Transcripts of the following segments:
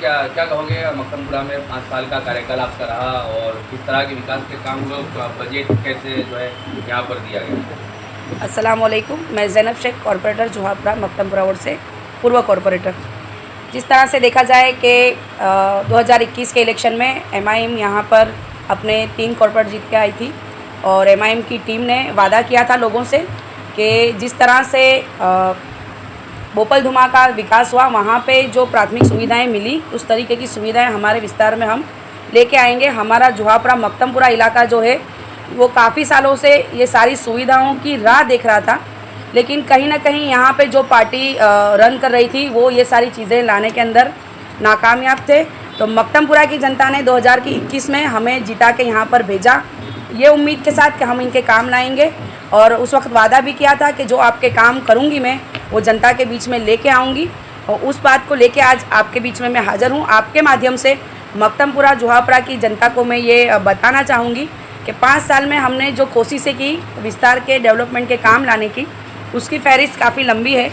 क्या क्या कहोगे मक्तमपुरा में 5 साल का कार्यकाल आपका रहा और किस तरह के विकास के काम हुए, उसका बजट कैसे जो है यहाँ पर दिया गया? अस्सलामुअलैकुम, मैं ज़ैनब शेख, कॉरपोरेटर जोहापुरा मक्तमपुरा वार्ड से पूर्व कॉरपोरेटर। जिस तरह से देखा जाए कि 2021 के इलेक्शन में एमआईएम यहाँ पर अपने 3 कॉरपोरेट जीत के आई थी और एमआईएम की टीम ने वादा किया था लोगों से कि जिस तरह से बोपल धुमा का विकास हुआ, वहाँ पे जो प्राथमिक सुविधाएं मिली उस तरीके की सुविधाएं हमारे विस्तार में हम लेके आएंगे। हमारा जोहापुरा मक्तमपुरा इलाका जो है वो काफ़ी सालों से ये सारी सुविधाओं की राह देख रहा था, लेकिन कहीं ना कहीं यहाँ पे जो पार्टी रन कर रही थी वो ये सारी चीज़ें लाने के अंदर नाकामयाब थे। तो मक्तमपुरा की जनता ने 2021 में हमें जिता के यहाँ पर भेजा, ये उम्मीद के साथ कि हम इनके काम लाएंगे। और उस वक्त वादा भी किया था कि जो आपके काम करूँगी मैं वो जनता के बीच में लेके आऊँगी, और उस बात को लेके आज आपके बीच में मैं हाज़िर हूँ। आपके माध्यम से मक्तमपुरा जोहापुरा की जनता को मैं ये बताना चाहूँगी कि 5 साल में हमने जो कोशिशें की विस्तार के डेवलपमेंट के काम लाने की, उसकी फहरिस्त काफ़ी लंबी है।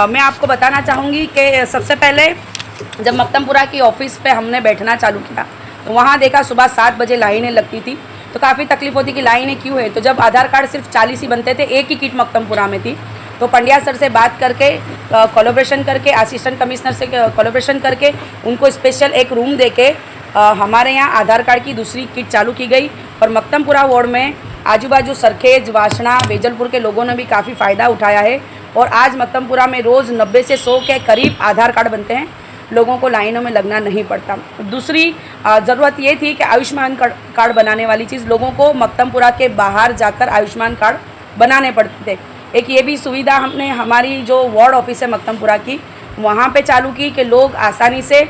मैं आपको बताना चाहूँगी कि सबसे पहले जब मक्तमपुरा की ऑफिस पे हमने बैठना चालू किया तो वहाँ देखा सुबह 7 बजे लाइनें लगती थी, तो काफ़ी तकलीफ होती कि लाइनें क्यों है। तो जब आधार कार्ड सिर्फ 40 ही बनते थे, एक ही किट मक्तमपुरा में थी, तो पंड्या सर से बात करके कोलैबोरेशन करके असिस्टेंट कमिश्नर से कोलैबोरेशन करके उनको स्पेशल एक रूम देके हमारे यहाँ आधार कार्ड की दूसरी किट चालू की गई। और मक्तमपुरा वार्ड में आजू बाजू सरखेज, वासना, वेजलपुर के लोगों ने भी काफ़ी फ़ायदा उठाया है और आज मक्तमपुरा में रोज़ 90 से 100 के करीब आधार कार्ड बनते हैं, लोगों को लाइनों में लगना नहीं पड़ता। दूसरी ज़रूरत ये थी कि आयुष्मान कार्ड बनाने वाली चीज़, लोगों को मक्तमपुरा के बाहर जाकर आयुष्मान कार्ड बनाने पड़ते थे। एक ये भी सुविधा हमने हमारी जो वार्ड ऑफिस है मक्तमपुरा की, वहाँ पे चालू की कि लोग आसानी से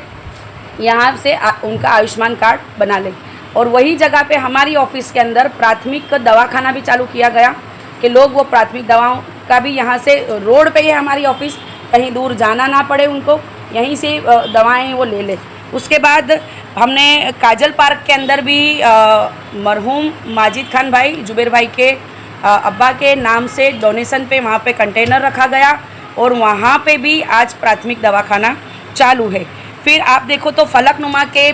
यहाँ से उनका आयुष्मान कार्ड बना लें। और वही जगह पे हमारी ऑफिस के अंदर प्राथमिक दवाखाना भी चालू किया गया कि लोग वो प्राथमिक दवाओं का भी यहाँ से रोड पे ही है हमारी ऑफिस, कहीं दूर जाना ना पड़े उनको, यहीं से दवाएं वो ले ले। उसके बाद हमने काजल पार्क के अंदर भी मरहूम माजिद खान भाई, जुबेर भाई के अब्बा के नाम से डोनेशन पे वहाँ पे कंटेनर रखा गया और वहाँ पे भी आज प्राथमिक दवाखाना चालू है। फिर आप देखो तो फलकनुमा के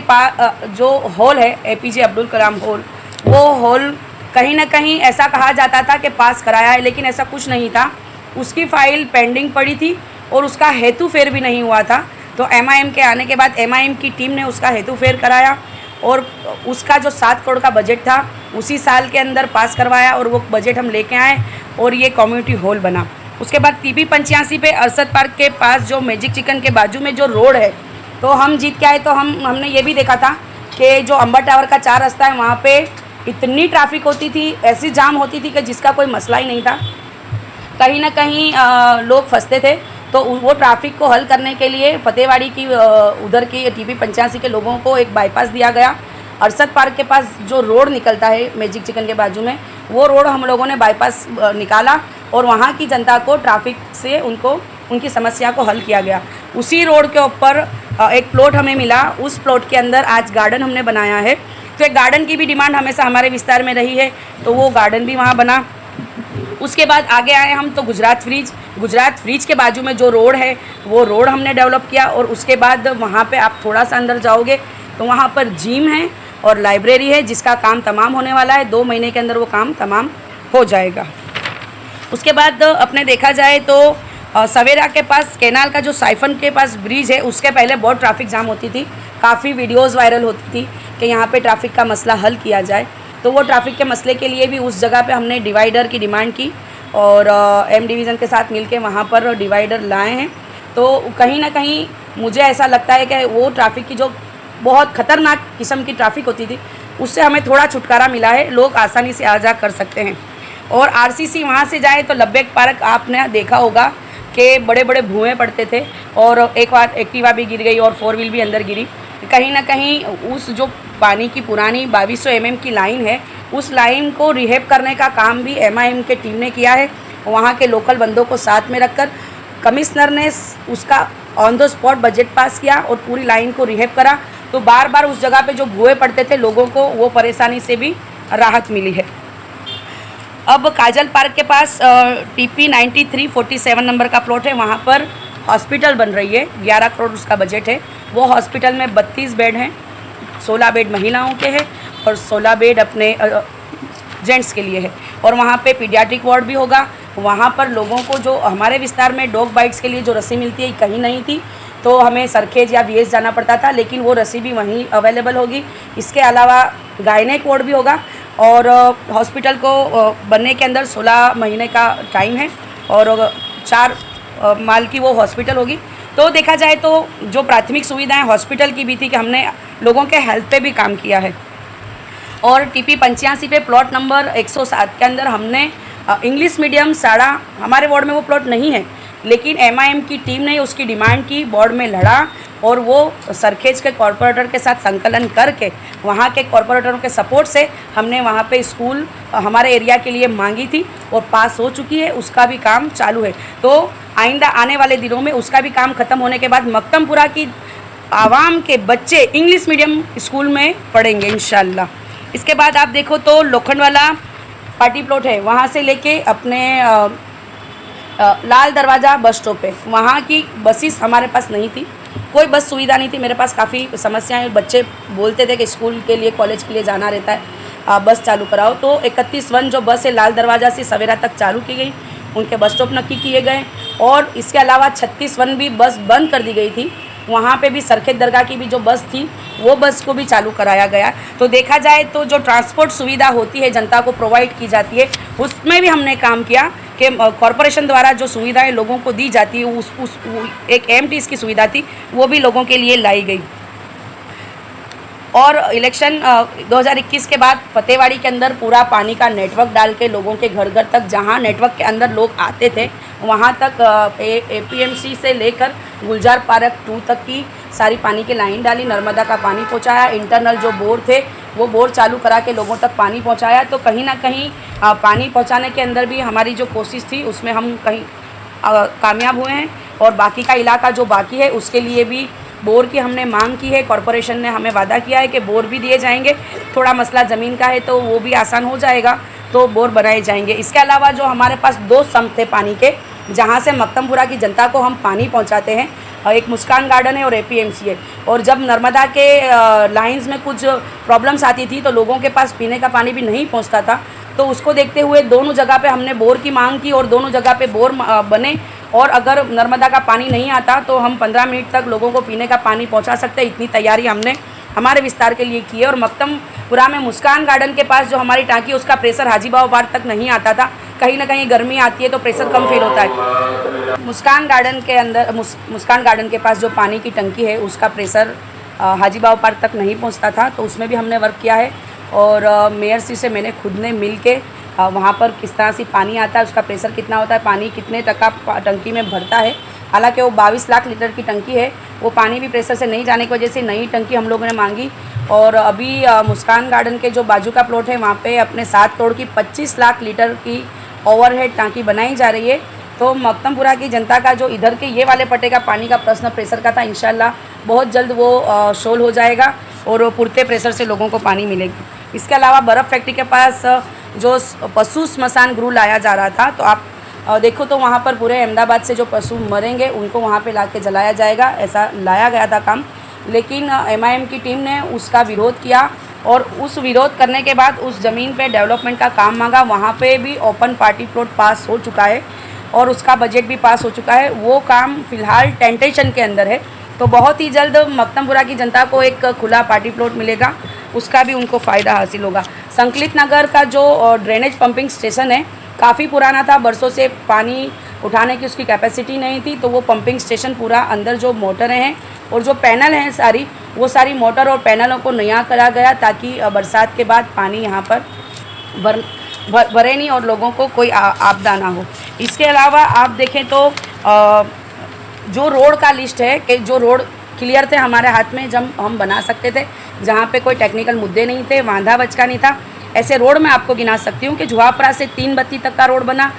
जो हॉल है एपीजे अब्दुल कलाम हॉल, वो हॉल कहीं ना कहीं ऐसा कहा जाता था कि पास कराया है, लेकिन ऐसा कुछ नहीं था। उसकी फ़ाइल पेंडिंग पड़ी थी और उसका हेतु फेर भी नहीं हुआ था। तो एमआईएम के आने के बाद एमआईएम की टीम ने उसका हेतु फेर कराया और उसका जो 7 करोड़ का बजट था उसी साल के अंदर पास करवाया और वो बजट हम लेके आए और ये कम्युनिटी हॉल बना। उसके बाद TP 85 पे अरसद पार्क के पास जो मैजिक चिकन के बाजू में जो रोड है, तो हम जीत के आए तो हमने ये भी देखा था कि जो अंबर टावर का 4 रास्ता है वहाँ पे इतनी ट्रैफिक होती थी, ऐसी जाम होती थी कि जिसका कोई मसला ही नहीं था। कहीं ना कहीं लोग फंसते थे, तो वो ट्रैफिक को हल करने के लिए फतेहवाड़ी की उधर की TP 85 के लोगों को एक बाईपास दिया गया। अरसद पार्क के पास जो रोड निकलता है मैजिक चिकन के बाजू में, वो रोड हम लोगों ने बाईपास निकाला और वहाँ की जनता को ट्रैफिक से उनकी समस्या को हल किया गया। उसी रोड के ऊपर एक प्लॉट हमें मिला, उस प्लॉट के अंदर आज गार्डन हमने बनाया है। तो एक गार्डन की भी डिमांड हमेशा हमारे विस्तार में रही है, तो वो गार्डन भी वहाँ बना। उसके बाद आगे आए हम तो गुजरात फ्रिज के बाजू में जो रोड है वो रोड हमने डेवलप किया। और उसके बाद वहाँ पे आप थोड़ा सा अंदर जाओगे तो वहाँ पर जिम है और लाइब्रेरी है, जिसका काम तमाम होने वाला है, 2 महीने के अंदर वो काम तमाम हो जाएगा। उसके बाद अपने देखा जाए तो सवेरा के पास कैनाल का जो साइफन के पास ब्रिज है, उसके पहले बहुत ट्रैफिक जाम होती थी, काफ़ी वीडियोज़ वायरल होती थी कि यहाँ पे ट्रैफिक का मसला हल किया जाए। तो वो ट्रैफिक के मसले के लिए भी उस जगह पे हमने डिवाइडर की डिमांड की और M डिवीज़न के साथ मिलके वहाँ पर डिवाइडर लाए हैं। तो कहीं ना कहीं मुझे ऐसा लगता है कि वो ट्रैफिक की जो बहुत ख़तरनाक किस्म की ट्रैफिक होती थी उससे हमें थोड़ा छुटकारा मिला है, लोग आसानी से आ जा कर सकते हैं। और RCC वहाँ से जाए तो लब्बेक पार्क आपने देखा होगा कि बड़े बड़े भुएँ पड़ते थे और एक बार एक्टिवा भी गिर गई और 4 व्हील भी अंदर गिरी। कहीं ना कहीं उस जो पानी की पुरानी 2200 mm की लाइन है, उस लाइन को रिहेब करने का काम भी MIM के टीम ने किया है। वहाँ के लोकल बंदों को साथ में रखकर कमिश्नर ने उसका on the spot budget pass किया और पूरी लाइन को रिहेब करा। तो बार बार उस जगह पे जो भुएँ पड़ते थे लोगों को, वो परेशानी से भी राहत मिली है। अब काजल पार्क के पास TP 9347 नंबर का प्लॉट है, वहाँ पर हॉस्पिटल बन रही है, 11 करोड़ उसका बजट है। वो हॉस्पिटल में 32 बेड हैं, 16 बेड महिलाओं के हैं और 16 बेड अपने जेंट्स के लिए है। और वहाँ पे पीडियाट्रिक वार्ड भी होगा। वहाँ पर लोगों को जो हमारे विस्तार में डॉग बाइट्स के लिए जो रस्सी मिलती है कहीं नहीं थी, तो हमें सरखेज या वीएस जाना पड़ता था, लेकिन वो रस्सी भी वहीं अवेलेबल होगी। इसके अलावा गायनेक वार्ड भी होगा और हॉस्पिटल को बनने के अंदर 16 महीने का टाइम है और 4 माल की वो हॉस्पिटल होगी। तो देखा जाए तो जो प्राथमिक सुविधाएं हॉस्पिटल की भी थी कि हमने लोगों के हेल्थ पे भी काम किया है। और टीपी 85 पे प्लॉट नंबर 107 के अंदर हमने इंग्लिश मीडियम शाला, हमारे वार्ड में वो प्लॉट नहीं है, लेकिन एमआईएम की टीम ने उसकी डिमांड की, बोर्ड में लड़ा और वो सरखेज के कॉरपोरेटर के साथ संकलन करके वहाँ के कॉरपोरेटरों के सपोर्ट से हमने वहाँ पे स्कूल हमारे एरिया के लिए मांगी थी और पास हो चुकी है। उसका भी काम चालू है। तो आइंदा आने वाले दिनों में उसका भी काम ख़त्म होने के बाद मक्तमपुरा की आवाम के बच्चे इंग्लिश मीडियम स्कूल में पढ़ेंगे इंशाल्लाह। इसके बाद आप देखो तो लोखंडवाला पार्टी प्लॉट है, वहाँ से लेके अपने लाल दरवाज़ा बस स्टॉप पे, वहाँ की बसेस हमारे पास नहीं थी, कोई बस सुविधा नहीं थी। मेरे पास काफ़ी समस्याएं, बच्चे बोलते थे कि स्कूल के लिए कॉलेज के लिए जाना रहता है, बस चालू कराओ। तो 31 जो बस है लाल दरवाज़ा से सवेरा तक चालू की गई, उनके बस स्टॉप नक्की किए गए और इसके अलावा 36 भी बस बंद कर दी गई थी। वहाँ पे भी सरखेज दरगाह की भी जो बस थी वो बस को भी चालू कराया गया। तो देखा जाए तो जो ट्रांसपोर्ट सुविधा होती है जनता को प्रोवाइड की जाती है, उसमें भी हमने काम किया कि कॉरपोरेशन द्वारा जो सुविधाएं लोगों को दी जाती है उस एक एमटीज़ की सुविधा थी वो भी लोगों के लिए लाई गई। और इलेक्शन 2021 के बाद फतेहवाड़ी के अंदर पूरा पानी का नेटवर्क डाल के लोगों के घर घर तक, जहां नेटवर्क के अंदर लोग आते थे वहां तक एपीएमसी से लेकर गुलजार पार्क 2 तक की सारी पानी की लाइन डाली, नर्मदा का पानी पहुंचाया, इंटरनल जो बोर थे वो बोर चालू करा के लोगों तक पानी पहुंचाया। तो कहीं ना कहीं पानी पहुंचाने के अंदर भी हमारी जो कोशिश थी उसमें हम कहीं कामयाब हुए हैं। और बाकी का इलाका जो बाकी है उसके लिए भी बोर की हमने मांग की है, कॉरपोरेशन ने हमें वादा किया है कि बोर भी दिए जाएंगे। थोड़ा मसला ज़मीन का है तो वो भी आसान हो जाएगा, तो बोर बनाए जाएंगे। इसके अलावा जो हमारे पास 2 सम्प थे पानी के, जहाँ से मक्तमपुरा की जनता को हम पानी पहुँचाते हैं, एक मुस्कान गार्डन है और एपीएमसी है। और जब नर्मदा के लाइंस में कुछ प्रॉब्लम्स आती थी तो लोगों के पास पीने का पानी भी नहीं पहुँचता था, तो उसको देखते हुए दोनों जगह पे हमने बोर की मांग की और दोनों जगह पे बोर बने। और अगर नर्मदा का पानी नहीं आता तो हम 15 मिनट तक लोगों को पीने का पानी पहुंचा सकते हैं, इतनी तैयारी हमने हमारे विस्तार के लिए की है। और मक्तमपुरा में मुस्कान गार्डन के पास जो हमारी टाँकी है उसका प्रेशर हाजी बाबा पार्क तक नहीं आता था, कहीं ना कहीं गर्मी आती है तो प्रेशर कम फील होता है। मुस्कान गार्डन के अंदर मुस्कान गार्डन के पास जो पानी की टंकी है उसका प्रेशर हाजी बाबा पार्क तक नहीं पहुँचता था, तो उसमें भी हमने वर्क किया है। और मेयर सी से मैंने खुद ने मिल के वहाँ पर किस तरह से पानी आता है, उसका प्रेशर कितना होता है, पानी कितने टका टंकी में भरता है। हालांकि वो 22 लाख लीटर की टंकी है, वो पानी भी प्रेशर से नहीं जाने की वजह से नई टंकी हम लोगों ने मांगी। और अभी मुस्कान गार्डन के जो बाजू का प्लॉट है वहाँ पे अपने 7 करोड़ की 25 लाख लीटर की ओवरहेड टंकी बनाई जा रही है। तो मक्तमपुरा की जनता का जो इधर के ये वाले पट्टे का पानी का प्रश्न प्रेशर का था, इंशाल्लाह बहुत जल्द वो सोल्व हो जाएगा और वो पुरते प्रेशर से लोगों को पानी मिलेगी। इसके अलावा बर्फ़ फैक्ट्री के पास जो पशु स्मशान गृह लाया जा रहा था, तो आप देखो तो वहाँ पर पूरे अहमदाबाद से जो पशु मरेंगे उनको वहाँ पे लाके जलाया जाएगा, ऐसा लाया गया था काम। लेकिन एमआईएम की टीम ने उसका विरोध किया और उस विरोध करने के बाद उस ज़मीन पे डेवलपमेंट का काम मांगा। वहाँ पे भी ओपन पार्टी प्लॉट पास हो चुका है और उसका बजट भी पास हो चुका है। वो काम फ़िलहाल टेंटेशन के अंदर है, तो बहुत ही जल्द मक्तमपुरा की जनता को एक खुला पार्टी प्लॉट मिलेगा, उसका भी उनको फ़ायदा हासिल होगा। संकलित नगर का जो ड्रेनेज पंपिंग स्टेशन है काफ़ी पुराना था, बरसों से पानी उठाने की उसकी कैपेसिटी नहीं थी, तो वो पंपिंग स्टेशन पूरा अंदर जो मोटरें हैं और जो पैनल हैं सारी, वो सारी मोटर और पैनलों को नया करा गया ताकि बरसात के बाद पानी यहाँ पर भरे नहीं और लोगों को कोई आपदा ना हो। इसके अलावा आप देखें तो जो रोड का लिस्ट है कि जो रोड क्लियर थे हमारे हाथ में, जब हम बना सकते थे, जहाँ पे कोई टेक्निकल मुद्दे नहीं थे, वांधा बचका नहीं था, ऐसे रोड मैं आपको गिना सकती हूँ कि जुहापरा से 3 बत्ती तक का रोड बना,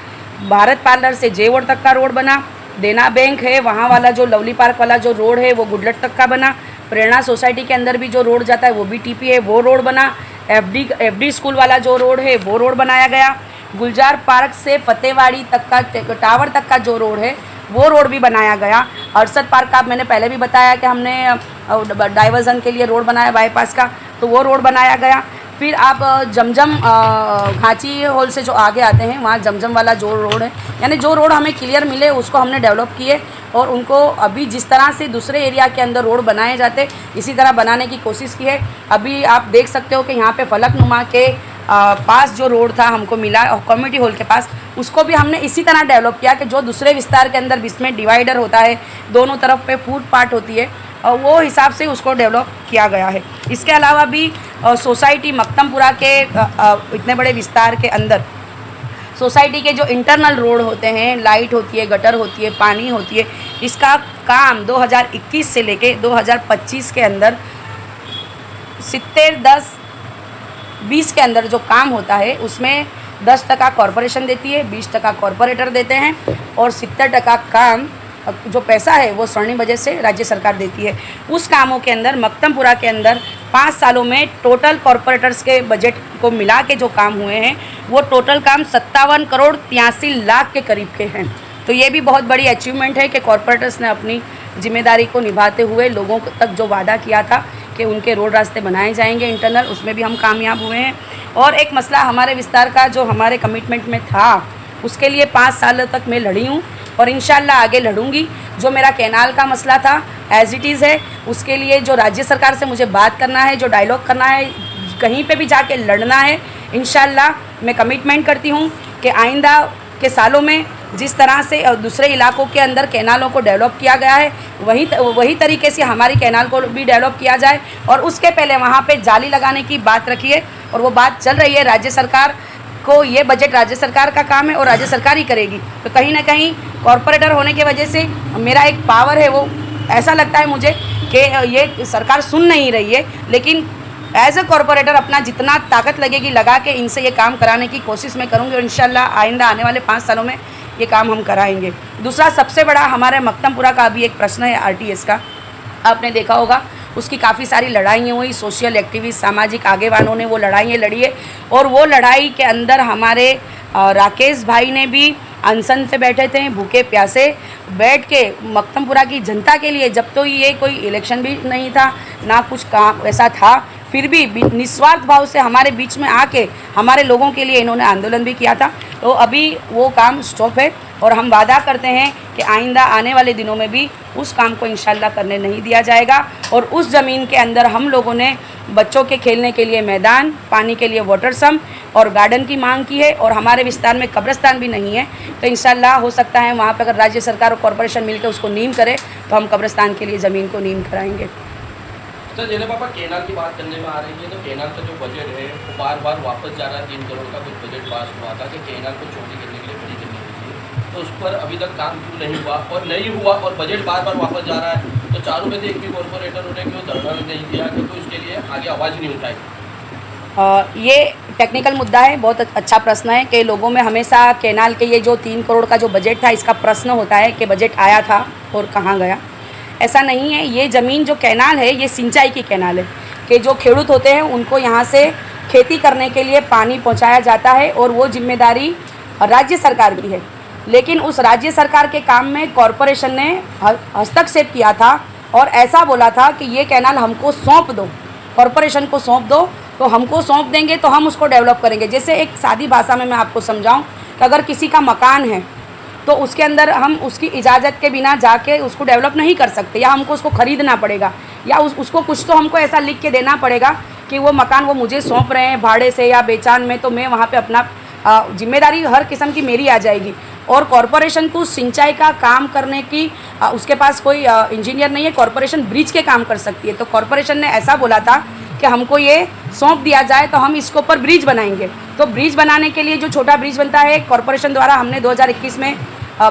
भारत पार्लर से जेवड़ तक का रोड बना, देना बैंक है वहाँ वाला जो लवली पार्क वाला जो रोड है वो गुडलट तक का बना, प्रेरणा सोसाइटी के अंदर भी जो रोड जाता है वो भी टीपी है, वो रोड बना, एफडी स्कूल वाला जो रोड है वो रोड बनाया गया, गुलजार पार्क से फतेहवाड़ी तक का टावर तक का जो रोड है वो रोड भी बनाया गया। अरसद पार्क का मैंने पहले भी बताया कि हमने डाइवर्जन के लिए रोड बनाया बाईपास का, तो वो रोड बनाया गया। फिर आप जमजम घाची हॉल से जो आगे आते हैं वहाँ जमजम वाला जो रोड है, यानी जो रोड हमें क्लियर मिले उसको हमने डेवलप किए और उनको अभी जिस तरह से दूसरे एरिया के अंदर रोड बनाए जाते इसी तरह बनाने की कोशिश की है। अभी आप देख सकते हो कि यहाँ पे फलकनुमा के पास जो रोड था हमको मिला और कम्युनिटी हॉल के पास, उसको भी हमने इसी तरह डेवलप किया कि जो दूसरे विस्तार के अंदर बीच में डिवाइडर होता है, दोनों तरफ पे फुट पाथ होती है, और वो हिसाब से उसको डेवलप किया गया है। इसके अलावा भी सोसाइटी मक्तमपुरा के इतने बड़े विस्तार के अंदर सोसाइटी के जो इंटरनल रोड होते हैं, लाइट होती है, गटर होती है, पानी होती है, इसका काम 2021 से लेके 2025 के अंदर 70-10-20 के अंदर जो काम होता है उसमें 10% कॉरपोरेशन देती है, 20% कॉरपोरेटर देते हैं और 70% काम जो पैसा है वो स्वर्णिम बजट से राज्य सरकार देती है। उस कामों के अंदर मक्तमपुरा के अंदर 5 सालों में टोटल कॉरपोरेटर्स के बजट को मिला के जो काम हुए हैं वो टोटल काम 57 करोड़ 83 लाख के करीब के हैं। तो ये भी बहुत बड़ी अचीवमेंट है कि कॉरपोरेटर्स ने अपनी जिम्मेदारी को निभाते हुए लोगों तक जो वादा किया था कि उनके रोड रास्ते बनाए जाएंगे इंटरनल, उसमें भी हम कामयाब हुए हैं। और एक मसला हमारे विस्तार का जो हमारे कमिटमेंट में था उसके लिए 5 साल तक मैं लड़ी हूँ और इंशाल्लाह आगे लड़ूंगी। जो मेरा कैनाल का मसला था एज इट इज़ है, उसके लिए जो राज्य सरकार से मुझे बात करना है, जो डायलॉग करना है, कहीं पे भी जाके लड़ना है, इंशाल्लाह मैं कमिटमेंट करती हूँ कि आइंदा के सालों में जिस तरह से दूसरे इलाकों के अंदर कैनालों को डेवलप किया गया है वही तरीके से हमारी कैनाल को भी डेवलप किया जाए। और उसके पहले वहाँ पे जाली लगाने की बात रखी है और वो बात चल रही है। राज्य सरकार को ये बजट राज्य सरकार का काम है और राज्य सरकार ही करेगी। तो कहीं ना कहीं कॉरपोरेटर होने की वजह से मेरा एक पावर है, वो ऐसा लगता है मुझे कि ये सरकार सुन नहीं रही है, लेकिन एज अ कॉरपोरेटर अपना जितना ताकत लगेगी लगा के इनसे ये काम कराने की कोशिश मैं करूँगी और इंशाल्लाह आइंदा आने वाले 5 सालों में ये काम हम कराएंगे। दूसरा सबसे बड़ा हमारे मक्तमपुरा का अभी एक प्रश्न है आरटीएस का, आपने देखा होगा उसकी काफ़ी सारी लड़ाइयाँ हुई, सोशल एक्टिविस्ट सामाजिक आगेवानों ने वो लड़ाइयाँ लड़ी है और वो लड़ाई के अंदर हमारे राकेश भाई ने भी अनशन पे बैठे थे, भूखे प्यासे बैठ के मक्तमपुरा की जनता के लिए, जब तो ये कोई इलेक्शन भी नहीं था ना कुछ काम ऐसा था, फिर भी निस्वार्थ भाव से हमारे बीच में आके हमारे लोगों के लिए इन्होंने आंदोलन भी किया था। तो अभी वो काम स्टॉप है और हम वादा करते हैं कि आइंदा आने वाले दिनों में भी उस काम को इंशाल्लाह करने नहीं दिया जाएगा। और उस ज़मीन के अंदर हम लोगों ने बच्चों के खेलने के लिए मैदान, पानी के लिए वाटर सम और गार्डन की मांग की है और हमारे विस्तार में कब्रिस्तान भी नहीं है, तो इंशाल्लाह हो सकता है वहाँ पर अगर राज्य सरकार और कॉरपोरेशन मिलकर उसको नीम करे तो हम कब्रिस्तान के लिए ज़मीन को नीम कराएंगे। तो जैसे पापा कैनाल की बात करने में आ रही है, तो कैनाल का जो बजट है वो बार बार वापस जा रहा है। 3 करोड़ का कुछ बजट पास हुआ था कि कैनाल को छोटी करने के लिए बड़ी करने के लिए, तो उस पर अभी तक काम क्यों नहीं हुआ और नहीं हुआ और बजट बार बार वापस जा रहा है। तो चारों में से एक भी कॉरपोरेटर ने क्यों धरना नहीं दिया, क्योंकि उसके लिए आगे आवाज़ नहीं उठाई। ये टेक्निकल मुद्दा है, बहुत अच्छा प्रश्न है कि लोगों में हमेशा कैनाल के ये जो 3 करोड़ का जो बजट था इसका प्रश्न होता है कि बजट आया था और कहाँ गया। ऐसा नहीं है, ये ज़मीन जो कैनाल है ये सिंचाई की कैनाल है कि जो खेडूत होते हैं उनको यहाँ से खेती करने के लिए पानी पहुँचाया जाता है और वो जिम्मेदारी राज्य सरकार की है। लेकिन उस राज्य सरकार के काम में कॉरपोरेशन ने हस्तक्षेप किया था और ऐसा बोला था कि ये कैनाल हमको सौंप दो, कॉरपोरेशन को सौंप दो, तो हमको सौंप देंगे तो हम उसको डेवलप करेंगे। जैसे एक सादी भाषा में मैं आपको समझाऊं कि अगर किसी का मकान है तो उसके अंदर हम उसकी इजाज़त के बिना जाके उसको डेवलप नहीं कर सकते, या हमको उसको ख़रीदना पड़ेगा या उसको कुछ तो हमको ऐसा लिख के देना पड़ेगा कि वो मकान वो मुझे सौंप रहे हैं भाड़े से या बेचान में, तो मैं वहाँ पे अपना जिम्मेदारी हर किस्म की मेरी आ जाएगी। और कॉरपोरेशन को सिंचाई का काम करने की उसके पास कोई इंजीनियर नहीं है, कॉरपोरेशन ब्रिज के काम कर सकती है। तो कॉरपोरेशन ने ऐसा बोला था कि हमको ये सौंप दिया जाए तो हम इसके ऊपर ब्रिज बनाएंगे। तो ब्रिज बनाने के लिए जो छोटा ब्रिज बनता है कॉरपोरेशन द्वारा हमने 2021 में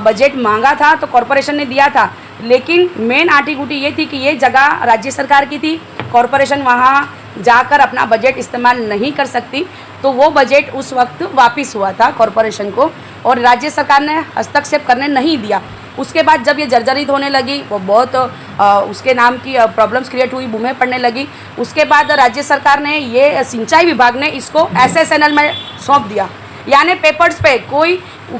बजट मांगा था तो कॉरपोरेशन ने दिया था, लेकिन मेन आटी-गुटी ये थी कि ये जगह राज्य सरकार की थी, कॉरपोरेशन वहाँ जाकर अपना बजट इस्तेमाल नहीं कर सकती, तो वो बजट उस वक्त वापस हुआ था कॉरपोरेशन को और राज्य सरकार ने हस्तक्षेप करने नहीं दिया। उसके बाद जब ये जर्जरित होने लगी, वो बहुत उसके नाम की प्रॉब्लम्स क्रिएट हुई, बूमें पड़ने लगी, उसके बाद राज्य सरकार ने ये सिंचाई विभाग ने इसको SSNL में सौंप दिया। यानी पेपर्स पे कोई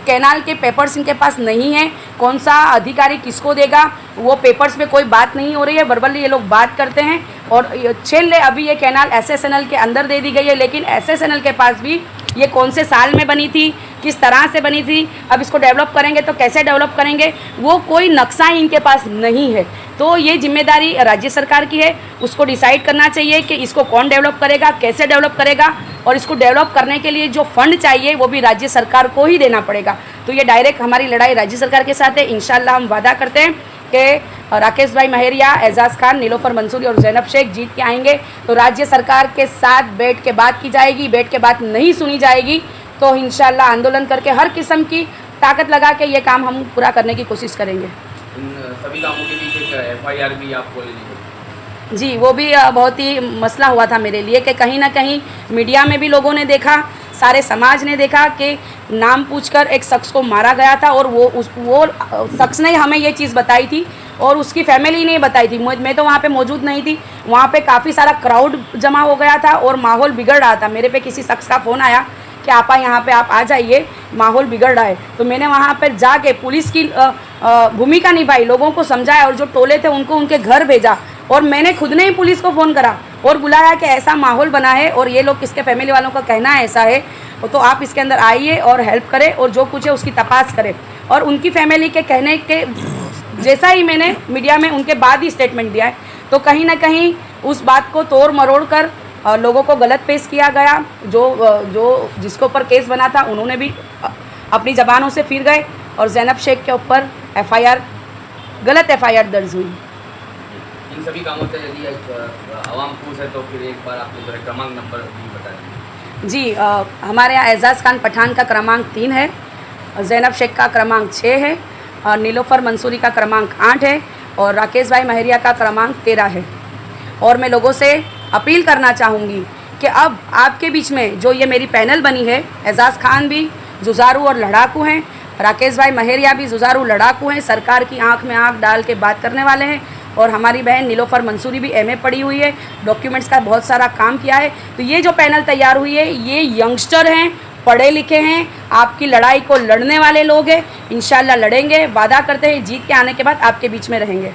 कैनाल के पेपर्स इनके पास नहीं है, कौन सा अधिकारी किसको देगा वो पेपर्स पे कोई बात नहीं हो रही है, वर्बली ये लोग बात करते हैं। और छेल्ले अभी ये कैनाल SSNL के अंदर दे दी गई है, लेकिन SSNL के पास भी ये कौन से साल में बनी थी, किस तरह से बनी थी, अब इसको डेवलप करेंगे तो कैसे डेवलप करेंगे, वो कोई नक्शा ही इनके पास नहीं है। तो ये जिम्मेदारी राज्य सरकार की है, उसको डिसाइड करना चाहिए कि इसको कौन डेवलप करेगा, कैसे डेवलप करेगा, और इसको डेवलप करने के लिए जो फंड चाहिए वो भी राज्य सरकार को ही देना पड़ेगा। तो ये डायरेक्ट हमारी लड़ाई राज्य सरकार के साथ है। इंशाल्लाह हम वादा करते हैं कि राकेश भाई महरिया, एजाज़ खान, नीलोफर मंसूरी और ज़ैनब शेख जीत के आएंगे तो राज्य सरकार के साथ बैठ के बात की जाएगी। बैठ के बात नहीं सुनी जाएगी तो इंशाल्लाह आंदोलन करके हर किस्म की ताकत लगा के ये काम हम पूरा करने की कोशिश करेंगे। इन सभी कामों के बीच एक FIR भी आप बोले ली। जी, वो भी बहुत ही मसला हुआ था मेरे लिए कि कहीं ना कहीं मीडिया में भी लोगों ने देखा, सारे समाज ने देखा कि नाम पूछकर एक शख्स को मारा गया था और वो शख्स ने हमें ये चीज़ बताई थी और उसकी फैमिली ने बताई थी। मैं तो वहाँ पे मौजूद नहीं थी, वहाँ पे काफ़ी सारा क्राउड जमा हो गया था और माहौल बिगड़ रहा था। मेरे पे किसी शख्स का फ़ोन आया कि आपा यहाँ पे आप आ जाइए, माहौल बिगड़ रहा है। तो मैंने वहाँ पर जाके पुलिस की भूमिका निभाई, लोगों को समझाया और जो टोले थे उनको उनके घर भेजा और मैंने खुद ने ही पुलिस को फ़ोन करा और बुलाया कि ऐसा माहौल बना है और ये लोग किसके फैमिली वालों का कहना ऐसा है, तो आप इसके अंदर आइए और हेल्प करें और जो कुछ है उसकी तपास करें। और उनकी फैमिली के कहने के जैसा ही मैंने मीडिया में उनके बाद ही स्टेटमेंट दिया है, तो कहीं ना कहीं उस बात को तोड़ मरोड़ कर लोगों को गलत पेश किया गया। जो जिसके ऊपर केस बना था उन्होंने भी अपनी ज़बानों से फिर गए और ज़ैनब शेख के ऊपर गलत FIR दर्ज हुई। इन सभी कामों से यदि आवाम खुश है तो फिर एक बार आपने जो है क्रमांक नंबर भी बता दें। जी, हमारे यहाँ एजाज़ खान पठान का क्रमांक 3 है, ज़ैनब शेख का क्रमांक 6 है, और नीलोफर मंसूरी का क्रमांक 8 है और राकेश भाई महरिया का क्रमांक 13 है। और मैं लोगों से अपील करना चाहूँगी कि अब आपके बीच में जो ये मेरी पैनल बनी है, एजाज़ खान भी जुझारू और लड़ाकू हैं, राकेश भाई महरिया भी जुझारू लड़ाकू हैं, सरकार की आंख में आंख डाल के बात करने वाले हैं, और हमारी बहन नीलोफर मंसूरी भी MA पढ़ी हुई है, डॉक्यूमेंट्स का बहुत सारा काम किया है। तो ये जो पैनल तैयार हुई है ये यंगस्टर हैं, पढ़े लिखे हैं, आपकी लड़ाई को लड़ने वाले लोग हैं। इंशाल्लाह लड़ेंगे, वादा करते हैं जीत के आने के बाद आपके बीच में रहेंगे।